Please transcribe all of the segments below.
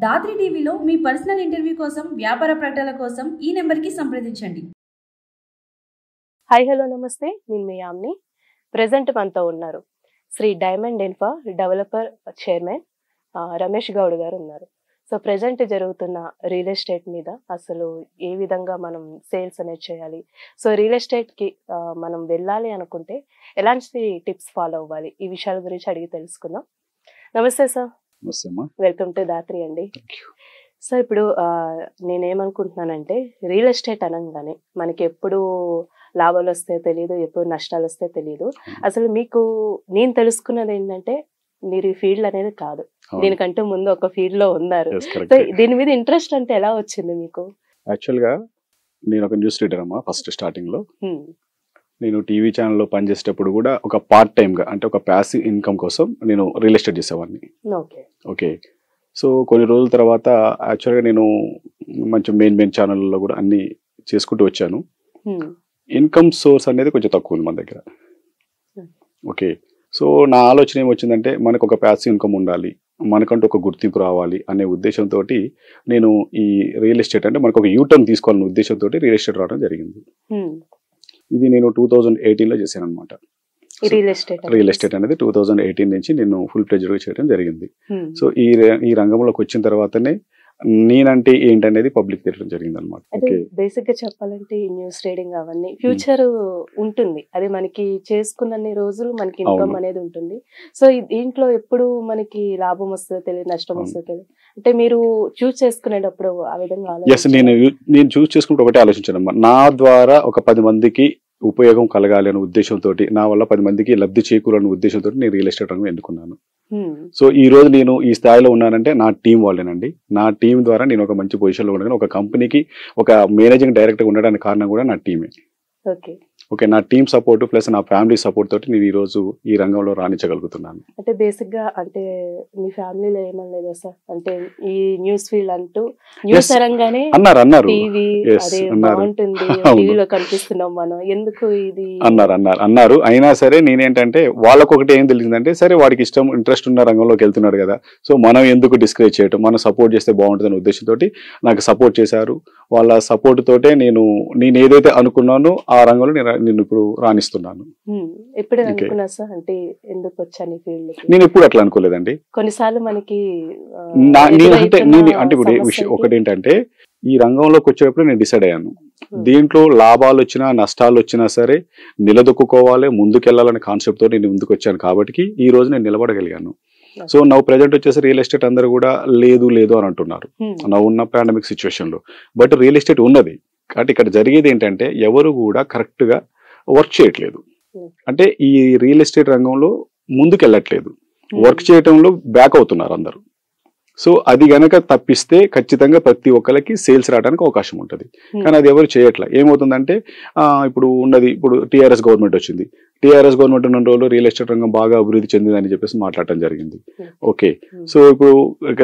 దాత్రి టీవీలో మీ personal interview కోసం వ్యాపార ప్రకటనల కోసం ఈ నెంబర్కి సంప్రదించండి. హాయ్ హలో నమస్తే, నేను మీ యామ్ని. ప్రెజెంట్ మనతో ఉన్నారు Shri diamond infra developer chairman Ramesh Goud garu ఉన్నారు. సో ప్రెజెంట్ జరుగుతున్న రియల్ ఎస్టేట్ మీద అసలు ఏ విధంగా మనం సేల్స్ అనేది చేయాలి, సో రియల్ ఎస్టేట్కి మనం వెళ్ళాలి అనుకుంటే ఎలాంటి టిప్స్ ఫాలో అవ్వాలి, ఈ విషయాల గురించి అడిగి తెలుసుకుందాం. నమస్తే సార్. వెల్కమ్ టు దాత్రి అండి. సో ఇప్పుడు నేనేమనుకుంటున్నానంటే రియల్ ఎస్టేట్ అనగానే మనకి ఎప్పుడు లాభాలు వస్తే తెలియదు, ఎప్పుడు నష్టాలు వస్తే తెలియదు. అసలు మీకు నేను తెలుసుకున్నది ఏంటంటే మీరు ఈ ఫీల్డ్ అనేది కాదు, దీనికంటే ముందు ఒక ఫీల్డ్ లో ఉన్నారు. సో దీని మీద ఇంట్రెస్ట్ అంటే ఎలా వచ్చింది మీకు? యాక్చువల్ గా నేను ఒక న్యూస్ రీడర్ అమ్మా. ఫస్ట్ స్టార్టింగ్ లో నేను టీవీ ఛానల్లో పనిచేసేటప్పుడు కూడా ఒక పార్ట్ టైమ్ గా, అంటే ఒక ప్యాసివ్ ఇన్కమ్ కోసం నేను రియల్ ఎస్టేట్ చేసేవాడిని. ఓకే. సో కొన్ని రోజుల తర్వాత యాక్చువల్గా నేను మంచి మెయిన్ ఛానల్లో కూడా అన్ని చేసుకుంటూ వచ్చాను. ఇన్కమ్ సోర్స్ అనేది కొంచెం తక్కువ ఉంది మన దగ్గర. ఓకే. సో నా ఆలోచన ఏమొచ్చిందంటే మనకు ఒక ప్యాసివ్ ఇన్కమ్ ఉండాలి, మనకంటూ ఒక గుర్తింపు రావాలి అనే ఉద్దేశంతో నేను ఈ రియల్ ఎస్టేట్ అంటే మనకు ఒక యూటర్న్ తీసుకోవాలనే ఉద్దేశంతో రియల్ ఎస్టేట్ రావడం జరిగింది. ఇది నేను 2018లో చేశాను అనమాట. రియల్ ఎస్టేట్ అనేది 2018 నుంచి నేను ఫుల్ ప్లెజర్గా చేయడం జరిగింది. సో ఈ రంగంలోకి వచ్చిన తర్వాతనే నేనంటే ఏంటనేది పబ్లిక్ తెలియడం జరిగింది అనమాట. బేసిక్ గా చెప్పాలంటే న్యూస్ రీడింగ్ అవన్నీ ఫ్యూచర్ ఉంటుంది, అది మనకి చేసుకున్న రోజులు మనకి ఇన్కమ్ అనేది ఉంటుంది. సో దీంట్లో ఎప్పుడు మనకి లాభం వస్తుందో తెలియదు, నష్టం వస్తుందో తెలియదు. అంటే మీరు చూస్ చేసుకునేటప్పుడు ఆ విధంగా నేను చూస్ చేసుకుంటే ఒకటే ఆలోచించాను, నా ద్వారా ఒక 10 మందికి ఉపయోగం కలగాలి అనే ఉద్దేశంతో, నా వల్ల 10 మందికి లబ్ధి చేకూరాలనే ఉద్దేశంతో నేను రియల్ ఎస్టేట్ రంగం ఎన్నుకున్నాను. సో ఈ రోజు నేను ఈ స్థాయిలో ఉన్నానంటే నా టీం వాళ్ళేనండి. నా టీం ద్వారా నేను ఒక మంచి పొజిషన్లో ఉండగానే ఒక కంపెనీకి ఒక మేనేజింగ్ డైరెక్టర్ ఉండడానికి కారణం కూడా నా టీమే. ఓకే. నా టీమ్ సపోర్ట్ ప్లస్ నా ఫ్యామిలీ సపోర్ట్ తోటి నేను ఈ రోజు ఈ రంగంలో రాణించగలుగుతున్నాను. అంటే బేసిక్ గా అంటే మీ ఫ్యామిలీలో ఏమన్నా లేదా సార్, అంటే ఈ న్యూస్ ఫీల్డ్ అంటూ న్యూస్ రంగానే అన్నారు టీవీ అదే బాగుంటుంది, టీవీలో కనిపిస్తున్నాం మనం, ఎందుకు ఇది అన్నారు. అయినా సరే నేనేంటంటే వాళ్ళకు ఒకటి ఏం తెలిసిందంటే, సరే వాడికి ఇష్టం ఇంట్రెస్ట్ ఉన్న రంగంలోకి వెళ్తున్నాడు కదా, సో మనం ఎందుకు డిస్కరేజ్ చేయటం, మనం సపోర్ట్ చేస్తే బాగుంటుంది అనే ఉద్దేశంతో నాకు సపోర్ట్ చేశారు. వాళ్ళ సపోర్ట్ తోటే నేను ఏదైతే అనుకున్నానో ఆ రంగంలో నేను ఇప్పుడు రాణిస్తున్నాను. నేను ఎప్పుడు అట్లా అనుకోలేదండి. కొన్నిసార్లు మనకి అంటే ఇప్పుడు ఒకటి ఏంటంటే, ఈ రంగంలోకి వచ్చేటప్పుడు నేను డిసైడ్ అయ్యాను, దీంట్లో లాభాలు వచ్చినా నష్టాలు వచ్చినా సరే నిలదొక్కుకోవాలి, ముందుకెళ్లాలనే కాన్సెప్ట్ తో నేను ముందుకు వచ్చాను. కాబట్టి ఈ రోజు నేను నిలబడగలిగాను. సో నవ్వు ప్రెజెంట్ వచ్చేసి రియల్ ఎస్టేట్ అందరూ కూడా లేదు అని అంటున్నారు నవ్వు ఉన్న పాండమిక్ సిచ్యువేషన్ లో. బట్ రియల్ ఎస్టేట్ ఉన్నది. కాబట్టి ఇక్కడ జరిగేది ఏంటంటే, ఎవరు కూడా కరెక్ట్ గా వర్క్ చేయట్లేదు, అంటే ఈ రియల్ ఎస్టేట్ రంగంలో ముందుకు వెళ్ళట్లేదు, వర్క్ చేయటంలో బ్యాక్ అవుతున్నారు అందరూ. సో అది గనక తప్పిస్తే ఖచ్చితంగా ప్రతి ఒక్కరికి సేల్స్ రావడానికి అవకాశం ఉంటుంది. కానీ అది ఎవరు చేయట్లా. ఏమవుతుందంటే ఇప్పుడు టీఆర్ఎస్ గవర్నమెంట్ వచ్చింది. టీఆర్ఎస్ గవర్నమెంట్ ఉన్న రోజులు రియల్ ఎస్టేట్ రంగం బాగా అభివృద్ధి చెందిందని చెప్పేసి మాట్లాడటం జరిగింది. ఓకే. సో ఇప్పుడు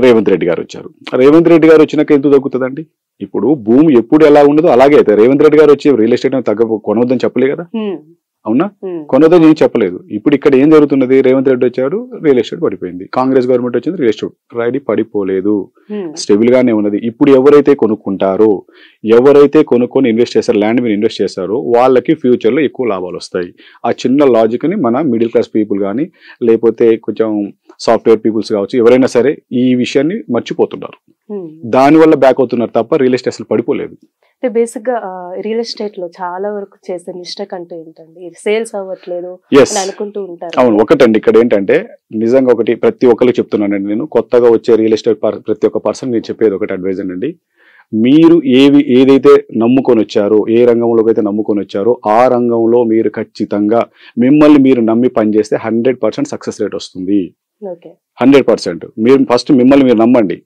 రేవంత్ రెడ్డి గారు వచ్చారు. రేవంత్ రెడ్డి గారు వచ్చినాక ఎందుకు తగ్గుతుందండి? ఇప్పుడు భూమి ఎప్పుడు ఎలా ఉండదో అలాగే అయితే రేవంత్ రెడ్డి గారు వచ్చి రియల్ ఎస్టేట్ కొనవద్దని చెప్పలే కదా, అవునా? కొనదని ఏం చెప్పలేదు. ఇప్పుడు ఇక్కడ ఏం జరుగుతున్నది, రేవంత్ రెడ్డి వచ్చాడు, రియల్ ఎస్టేట్ పడిపోయింది. కాంగ్రెస్ గవర్నమెంట్ వచ్చింది, రియల్ ఎస్టేట్ రైడీ పడిపోలేదు, స్టేబుల్ గానే ఉన్నది. ఇప్పుడు ఎవరైతే కొనుక్కుంటారో, ఎవరైతే కొనుక్కొని ఇన్వెస్ట్ చేస్తారో, ల్యాండ్ మీద ఇన్వెస్ట్ చేస్తారో వాళ్ళకి ఫ్యూచర్ లో ఎక్కువ లాభాలు వస్తాయి. ఆ చిన్న లాజిక్ ని మన మిడిల్ క్లాస్ పీపుల్ కానీ లేకపోతే కొంచెం సాఫ్ట్వేర్ పీపుల్స్ కావచ్చు, ఎవరైనా సరే ఈ విషయాన్ని మర్చిపోతున్నారు. దానివల్ల బ్యాక్ అవుతున్నారు తప్ప రియల్ ఎస్టేట్ అసలు పడిపోలేదు. బేసిక్ గా రియల్ ఎస్టేట్ లో చాలా వరకు చేసే మిస్టేక్ అంటూ ఏంటండి, సేల్స్ అవ్వట్లేదు అనుకుంటూ ఉంటారు. అవును, ఒకటండి. ఇక్కడ ఏంటంటే నిజంగా ఒకటి ప్రతి ఒక్కరికి చెప్తున్నానండి, నేను కొత్తగా వచ్చే రియల్ ఎస్టేట్ ప్రతి ఒక్క పర్సన్ నేను చెప్పేది ఒకటి అడ్వైజ్ అండి. మీరు ఏదైతే నమ్ముకొని వచ్చారో, ఏ రంగంలోకి అయితే నమ్ముకొని వచ్చారో ఆ రంగంలో మీరు ఖచ్చితంగా మిమ్మల్ని మీరు నమ్మి పనిచేస్తే 100% సక్సెస్ రేట్ వస్తుంది. 100%. మీరు ఫస్ట్ మిమ్మల్ని మీరు నమ్మండి.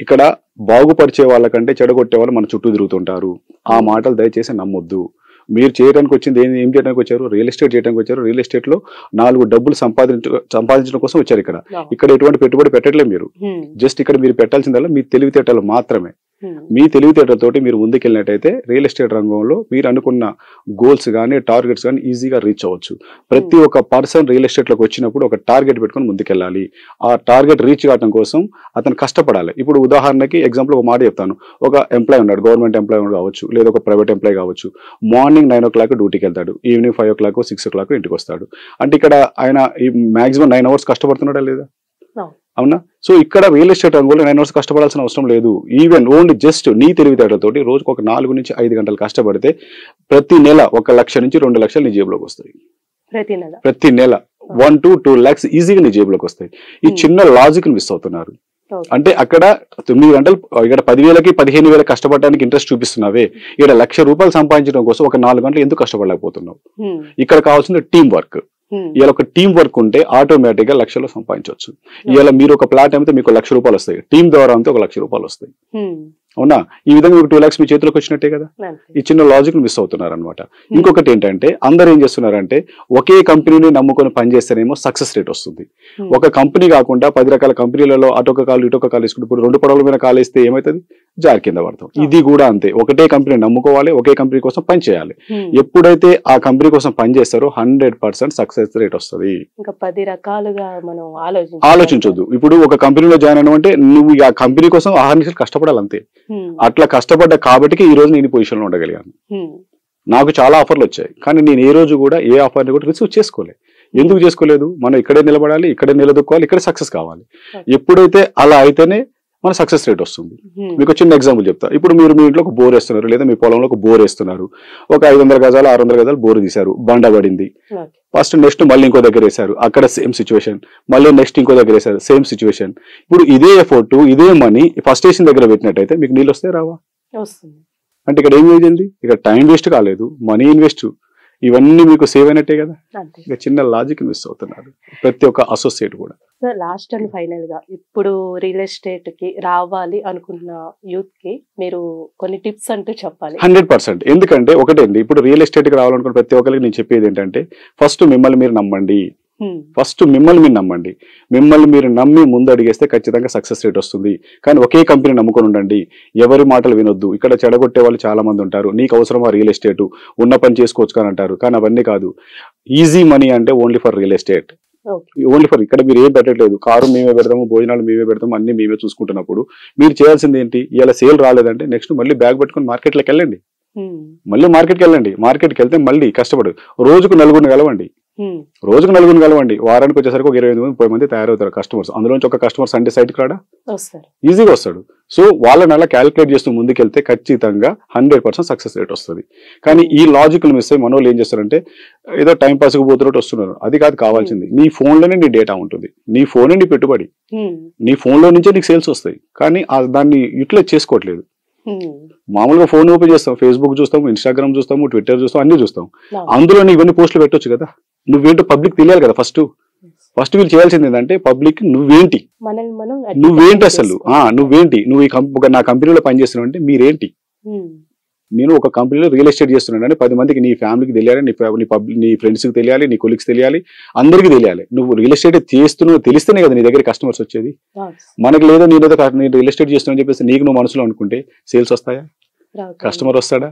ఇక్కడ బాగుపరిచే వాళ్ళకంటే చెడగొట్టే వాళ్ళు మన చుట్టూ తిరుగుతుంటారు. ఆ మాటలు దయచేసి నమ్మొద్దు. మీరు చేయడానికి వచ్చింది ఏం చేయడానికి వచ్చారు? రియల్ ఎస్టేట్ చేయడానికి వచ్చారు. రియల్ ఎస్టేట్ లో 4 డబ్బులు సంపాదించడం కోసం వచ్చారు. ఇక్కడ ఎటువంటి పెట్టుబడి పెట్టట్లేదు మీరు. జస్ట్ ఇక్కడ మీరు పెట్టాల్సిందల్లా మీ తెలివితేటలు మాత్రమే. మీ తెలివితేటలతోటి మీరు ముందుకెళ్ళినట్టయితే రియల్ ఎస్టేట్ రంగంలో మీరు అనుకున్న గోల్స్ కానీ టార్గెట్స్ కానీ ఈజీగా రీచ్ అవ్వచ్చు. ప్రతి ఒక్క పర్సన్ రియల్ ఎస్టేట్లోకి వచ్చినప్పుడు ఒక టార్గెట్ పెట్టుకొని ముందుకెళ్ళాలి. ఆ టార్గెట్ రీచ్ కావడం కోసం అతను కష్టపడాలి. ఇప్పుడు ఉదాహరణకి ఎగ్జాంపుల్ ఒక మాట చెప్తాను. ఒక ఎంప్లాయ్ ఉన్నాడు, గవర్నమెంట్ ఎంప్లాయ్ కావచ్చు లేదా ఒక ప్రైవేట్ ఎంప్లాయ్ కావచ్చు. మార్నింగ్ 9 o'clock డ్యూటీకి వెళ్తాడు, ఈవినింగ్ 5 o'clock 6 o'clock ఇంటికి వస్తాడు. అంటే ఇక్కడ ఆయన మాక్సిమం 9 hours కష్టపడుతున్నాడా లేదా? అవునా? సో ఇక్కడ రియల్ ఎస్టేట్ రంగంలో 9 hours కష్టపడాల్సిన అవసరం లేదు. ఈవెన్ ఓన్లీ జస్ట్ నీ తెలివితేటలతోటి రోజుకు ఒక 4 నుంచి 5 గంటలు కష్టపడితే ప్రతి నెల 1 లక్ష నుంచి 2 లక్షలు నీ జేబులోకి వస్తాయి. ప్రతి నెల 1 to 2 lakhs ఈజీగా నీ జేబులోకి వస్తాయి. ఈ చిన్న లాజిక్ మిస్ అవుతున్నారు. అంటే అక్కడ 9 గంటలు ఇక్కడ 10,000కి 15,000 కష్టపడడానికి ఇంట్రెస్ట్ చూపిస్తున్నావే, ఇక్కడ 1,00,000 రూపాయలు సంపాదించడం కోసం ఒక 4 గంటలు ఎందుకు కష్టపడలేకపోతున్నావు? ఇక్కడ కావాల్సింది టీం వర్క్. ఇవాళ ఒక టీం వర్క్ ఉంటే ఆటోమేటిక్ గా 1,00,000 సంపాదించవచ్చు. ఇవాళ మీరు ఒక ప్లాట్ అమితే మీకు 1,00,000 రూపాయలు వస్తాయి, టీం ద్వారా అమితే 1,00,000 రూపాయలు వస్తాయి. అవునా? ఈ విధంగా మీకు 2 lakhs మీ చేతిలోకి వచ్చినట్టే కదా. ఈ చిన్న లాజిక్ మిస్ అవుతున్నారు అనమాట. ఇంకొకటి ఏంటంటే అందరు ఏం చేస్తున్నారంటే ఒకే కంపెనీని నమ్ముకొని పనిచేస్తేనేమో సక్సెస్ రేట్ వస్తుంది. ఒక కంపెనీ కాకుండా 10 రకాల కంపెనీలలో అటొక కాలు ఇటొక కాలు వేసుకుంటే ఇప్పుడు 2 పడవల మీద కాలు వేస్తే ఏమవుతుంది? జారి కింద పడతాం. ఇది కూడా అంతే. ఒకటే కంపెనీ నమ్ముకోవాలి, ఒకే కంపెనీ కోసం పని చేయాలి. ఎప్పుడైతే ఆ కంపెనీ కోసం పని చేస్తారో 100% సక్సెస్ రేట్ వస్తుంది. ఇంకా 10 రకాలుగా మనం ఆలోచించొద్దు. ఇప్పుడు ఒక కంపెనీలో జాయిన్ అయినా అంటే నువ్వు ఆ కంపెనీ కోసం 6 నిమిషాలు కష్టపడాలి అంతే. అట్లా కష్టపడ్డా కాబట్టి ఈ రోజు నేను ఈ పొజిషన్ లో ఉండగలిగాను. నాకు చాలా ఆఫర్లు వచ్చాయి, కానీ నేను ఏ రోజు కూడా ఏ ఆఫర్ని కూడా రిసీవ్ చేసుకోలేదు. ఎందుకు చేసుకోలేదు? మనం ఇక్కడే నిలబడాలి, ఇక్కడే నిలదొక్కోవాలి, ఇక్కడే సక్సెస్ కావాలి. ఎప్పుడైతే అలా అయితేనే మన సక్సెస్ రేట్ వస్తుంది. మీకు చిన్న ఎగ్జాంపుల్ చెప్తా. ఇప్పుడు మీరు మీ ఇంట్లో ఒక బోర్ వేస్తున్నారు లేదా మీ పొలంలో ఒక బోర్ వేస్తున్నారు. ఒక 500 గజాలు 600 గజాలు బోర్ తీశారు, బండ పడింది. ఫస్ట్ నెక్స్ట్ మళ్ళీ ఇంకో దగ్గర వేశారు, అక్కడ సేమ్ సిచ్యువేషన్. మళ్ళీ నెక్స్ట్ ఇంకో దగ్గర వేశారు, సేమ్ సిచ్యువేషన్. ఇప్పుడు ఇదే ఎఫర్ట్ ఇదే మనీ ఫస్ట్ స్టేషన్ దగ్గర పెట్టినట్టయితే మీకు నీళ్ళు వస్తే రావా? అంటే ఇక్కడ ఏం వేయండి, ఇక్కడ టైం వేస్ట్ కాలేదు, మనీ ఇన్వెస్ట్, ఇవన్నీ మీకు సేవ్ అయినట్టే కదా. ఇక చిన్న లాజిక్ మిస్ అవుతున్నారు ప్రతి ఒక్క అసోసియేట్ కూడా. సార్ లాస్ట్ అండ్ ఫైనల్ గా ఇప్పుడు రియల్ ఎస్టేట్ కి రావాలి అనుకున్న యూత్ కి మీరు కొన్ని టిప్స్ అంటూ చెప్పాలి. 100%. ఎందుకంటే ఒకటే అండి, ఇప్పుడు రియల్ ఎస్టేట్ కి రావాలనుకున్న ప్రతి ఒక్కరికి నేను చెప్పేది ఏంటంటే ఫస్ట్ మిమ్మల్ని మీరు నమ్మండి. మిమ్మల్ని మీరు నమ్మి ముందు అడిగేస్తే ఖచ్చితంగా సక్సెస్ రేట్ వస్తుంది. కానీ ఒకే కంపెనీ నమ్ముకొని ఉండండి, ఎవరి మాటలు వినొద్దు. ఇక్కడ చెడగొట్టే వాళ్ళు చాలా మంది ఉంటారు. నీకు అవసరమా రియల్ ఎస్టేట్, ఉన్న పని చేసుకోవచ్చు కానీ అంటారు. కానీ అవన్నీ కాదు. ఈజీ మనీ అంటే only for real estate, only for. ఇక్కడ మీరు ఏం పెట్టట్లేదు, కారు మేమే పెడతాము, భోజనాలు మేమే పెడతాము, అన్ని మేమే చూసుకుంటున్నప్పుడు మీరు చేయాల్సింది ఏంటి? ఇలా సేల్ రాలేదంటే నెక్స్ట్ మళ్ళీ బ్యాగ్ పెట్టుకుని మార్కెట్లోకి వెళ్ళండి. మార్కెట్కి వెళ్తే మళ్ళీ కష్టపడు. రోజుకు 4 కలవండి. వారానికి వచ్చేసరికి ఒక 25-30 మంది తయారవుతారు కస్టమర్స్. అందులోంచి ఒక కస్టమర్ సండే సైట్కి రాడా? ఈజీగా వస్తాడు. సో వాళ్ళని అలా క్యాలిక్యులేట్ చేస్తూ ముందుకెళ్తే ఖచ్చితంగా 100% సక్సెస్ రేట్ వస్తుంది. కానీ ఈ లాజికల్ మిస్ అయ్యి మన వాళ్ళు ఏం చేస్తారంటే ఏదో టైం పాస్కి పోతున్నట్టు వస్తున్నారు. అది కాదు కావాల్సింది. నీ ఫోన్లోనే నీ డేటా ఉంటుంది, నీ ఫోనే నీ పెట్టుబడి, నీ ఫోన్లో నుంచే నీకు సేల్స్ వస్తాయి. కానీ దాన్ని యూటిలైజ్ చేసుకోవట్లేదు. మామూలుగా ఫోన్ ఓపెన్ చేస్తాం, ఫేస్బుక్ చూస్తాము, ఇన్స్టాగ్రామ్ చూస్తాము, ట్విట్టర్ చూస్తాం, అన్ని చూస్తాం. అందులో ఇవన్నీ పోస్టులు పెట్టొచ్చు కదా. నువ్వేంటో పబ్లిక్ తెలియాలి కదా. ఫస్ట్ వీళ్ళు చేయాల్సింది ఏంటంటే పబ్లిక్ నువ్వేంటి అసలు, నువ్వేంటి, నువ్వు నా కంపెనీలో పనిచేస్తున్నావు అంటే మీరేంటి. నేను ఒక కంపెనీలో రియల్ ఎస్టేట్ చేస్తున్నాను అంటే 10 మందికి, నీ ఫ్యామిలీకి తెలియాలి, నీ ఫ్రెండ్స్కి తెలియాలి, నీ కొలీగ్స్ తెలియాలి, అందరికీ తెలియాలి. నువ్వు రియల్ ఎస్టేట్ చేస్తున్నావు తెలిస్తేనే కదా నీ దగ్గర కస్టమర్స్ వచ్చేది. మనకి లేదో నేను రియల్ ఎస్టేట్ చేస్తున్నాను చెప్పేసి నీకు నువ్వు మనసులో అనుకుంటే సేల్స్ వస్తాయా? కస్టమర్ వస్తాడా?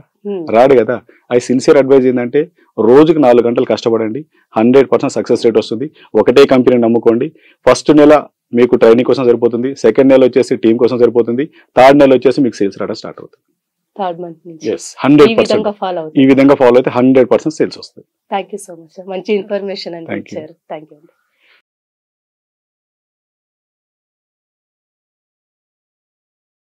రాడు కదా. ఐ సిన్సియర్ అడ్వైజ్ ఏంటంటే రోజుకి 4 గంటలు కష్టపడండి, 100% సక్సెస్ రేట్ వస్తుంది. ఒకటే కంపెనీ నమ్ముకోండి. ఫస్ట్ నెల మీకు ట్రైనింగ్ కోసం సరిపోతుంది, సెకండ్ నెల వచ్చేసి టీం కోసం సరిపోతుంది, థర్డ్ నెల వచ్చేసి మీకు సేల్స్ రావడం స్టార్ట్ అవుతుంది. 3rd month నుంచి 100% ఈ విధంగా ఫాలో అయితే 100% సేల్స్ వస్తుంది. Thank you so much. మంచి ఇన్ఫర్మేషన్ అందించారు. Thank you.